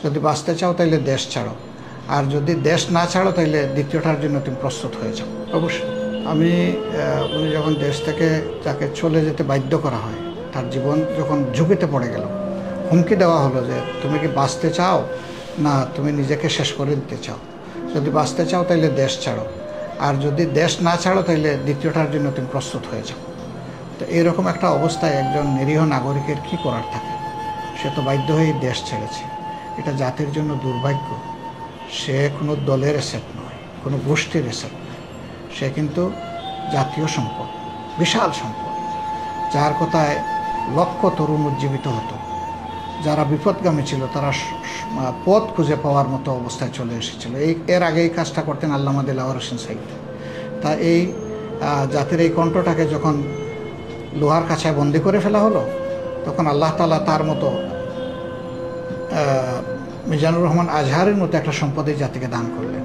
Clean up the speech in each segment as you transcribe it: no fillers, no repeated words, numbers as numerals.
যদি বাঁচতে চাও তাইলে দেশ ছাড়ো, আর যদি দেশ না ছাড়ো তাইলে দ্বিতীয়টার জন্য তুমি প্রস্তুত হয়ে যাও। অবশ্যই আমি উনি যখন দেশ থেকে তাকে চলে যেতে বাধ্য করা হয়, তার জীবন যখন ঝুঁকিতে পড়ে গেল, হুমকি দেওয়া হলো যে তুমি কি বাঁচতে চাও না তুমি নিজেকে শেষ করে দিতে চাও, যদি বাঁচতে চাও তাইলে দেশ ছাড়ো, আর যদি দেশ না ছাড়ো তাইলে দ্বিতীয়টার জন্য তুমি প্রস্তুত হয়ে যাও। তো এরকম একটা অবস্থায় একজন নিরীহ নাগরিকের কি করার থাকে? সে তো বাধ্য হয়েই দেশ ছেড়েছে। এটা জাতির জন্য দুর্ভাগ্য। সে কোনো দলের এসেট নয়, কোনো গোষ্ঠীর এসেট নয়, সে কিন্তু জাতীয় সম্পদ, বিশাল সম্পদ, যার কথায় লক্ষ তরুণ উজ্জীবিত হতো। যারা বিপদগামী ছিল তারা পথ খুঁজে পাওয়ার মতো অবস্থায় চলে এসেছিল। এর আগে এই কাজটা করতেন আল্লামা দিলওয়ার হোসেন সাঈদ। তা এই জাতির এই কণ্ঠটাকে যখন লোহার কাছায় বন্দি করে ফেলা হলো, তখন আল্লাহ তাআলা তার মতো মিজানুর রহমান আজহারের মতো একটা সম্পদ এই জাতিকে দান করলেন।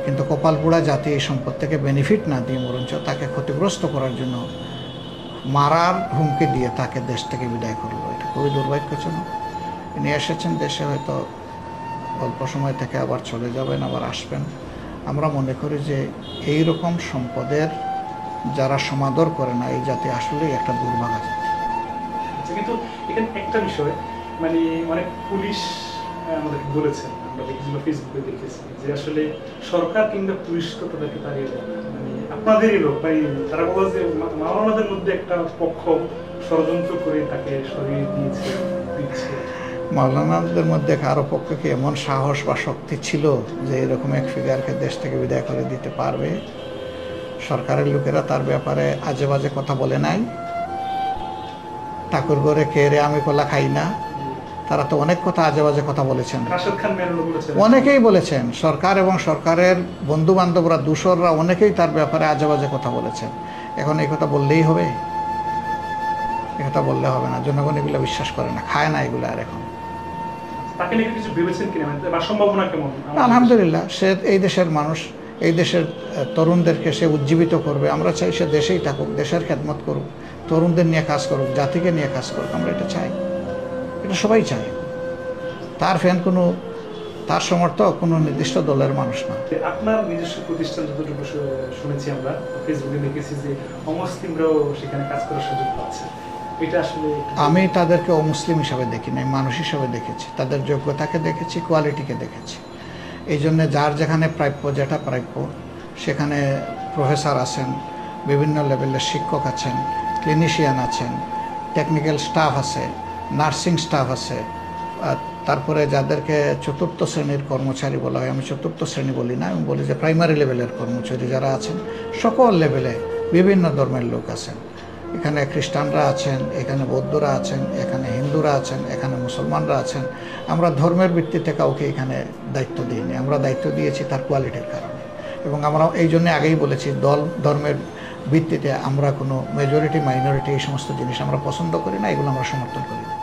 কিন্তু কপালপোড়া জাতি এই সম্পদ থেকে বেনিফিট না দিয়ে বরঞ্চ তাকে ক্ষতিগ্রস্ত করার জন্য মারার হুমকি দিয়ে তাকে দেশ থেকে বিদায় করলো। এটা খুবই দুর্ভাগ্যজনক। তিনি এসেছেন দেশে, হয়তো অল্প সময় থেকে আবার চলে যাবেন, আবার আসবেন। আমরা মনে করি যে এই রকম সম্পদের যারা সমাদর করে না, এই জাতি আসলেই একটা দুর্ভাগা জাতি। কিন্তু এখানে একটা বিষয়, মানে অনেক পুলিশ আমাদেরকে বলেছেন, আমরা দেখেছিল ফেসবুকে দেখেছি যে আসলে সরকার কিংবা পুলিশ তো তাদেরকে তাড়িয়ে দেয় না, মানে আপনাদেরই লোক, মানে তারা বলে যে মাওলানাদের মধ্যে একটা পক্ষ ষড়যন্ত্র করে তাকে সরিয়ে দিচ্ছে। মাওলানাদের মধ্যে কারো পক্ষে কি এমন সাহস বা শক্তি ছিল যে এরকম এক ফিগারকে দেশ থেকে বিদায় করে দিতে পারবে? সরকারের লোকেরা তার ব্যাপারে আজে বাজে কথা বলে নাই? ঠাকুর ঘরে কে রে আমি কলা খাই না, তারা তো অনেক কথা আজে বাজে কথা বলেছেন, অনেকেই বলেছেন। সরকার এবং সরকারের বন্ধু বান্ধবরা, দূষররা অনেকেই তার ব্যাপারে আজে বাজে কথা বলেছেন। এখন এই কথা বললেই হবে? এই কথা বললে হবে না। জনগণ এগুলো বিশ্বাস করে না, খায় না এগুলো। আর এখন আলহামদুলিল্লাহ সে এই দেশের মানুষ, এই দেশের তরুণদেরকে সে উজ্জীবিত করবে। আমরা চাই সে দেশেই থাকুক, দেশের খেদমত করুক, তরুণদের নিয়ে কাজ করুক, জাতিকে নিয়ে কাজ করুক। আমরা এটা চাই, এটা সবাই চায়। তার ফ্যান কোনো, তার সমর্থক কোনো নির্দিষ্ট দলের মানুষ না। আপনার নিজস্ব প্রতিষ্ঠান যতটুকু শুনেছি, আমরা ফেসবুকে দেখেছি যে অমুসলিমরাও সেখানে কাজ করার সুযোগ পাচ্ছে। এটা আসলে আমি তাদেরকে অমুসলিম হিসাবে দেখি নাই, মানুষ হিসাবে দেখেছি। তাদের যোগ্যতাকে দেখেছি, কোয়ালিটিকে দেখেছি। এই জন্যে যার যেখানে প্রাপ্য, যেটা প্রাপ্য, সেখানে প্রফেসর আছেন, বিভিন্ন লেভেলের শিক্ষক আছেন, ক্লিনিশিয়ান আছেন, টেকনিক্যাল স্টাফ আছে, নার্সিং স্টাফ আছে। তারপরে যাদেরকে চতুর্থ শ্রেণীর কর্মচারী বলা হয়, আমি চতুর্থ শ্রেণী বলি না, আমি বলি যে প্রাইমারি লেভেলের কর্মচারী যারা আছেন, সকল লেভেলে বিভিন্ন ধর্মের লোক আছেন। এখানে খ্রিস্টানরা আছেন, এখানে বৌদ্ধরা আছেন, এখানে হিন্দুরা আছেন, এখানে মুসলমানরা আছেন। আমরা ধর্মের ভিত্তিতে কাউকে এখানে দায়িত্ব দিইনি, আমরা দায়িত্ব দিয়েছি তার কোয়ালিটির কারণে। এবং আমরা এই জন্য আগেই বলেছি, দল ধর্মের ভিত্তিতে আমরা কোনো মেজরিটি মাইনরিটি এই সমস্ত জিনিস আমরা পছন্দ করি না, এগুলো আমরা সমর্থন করি না।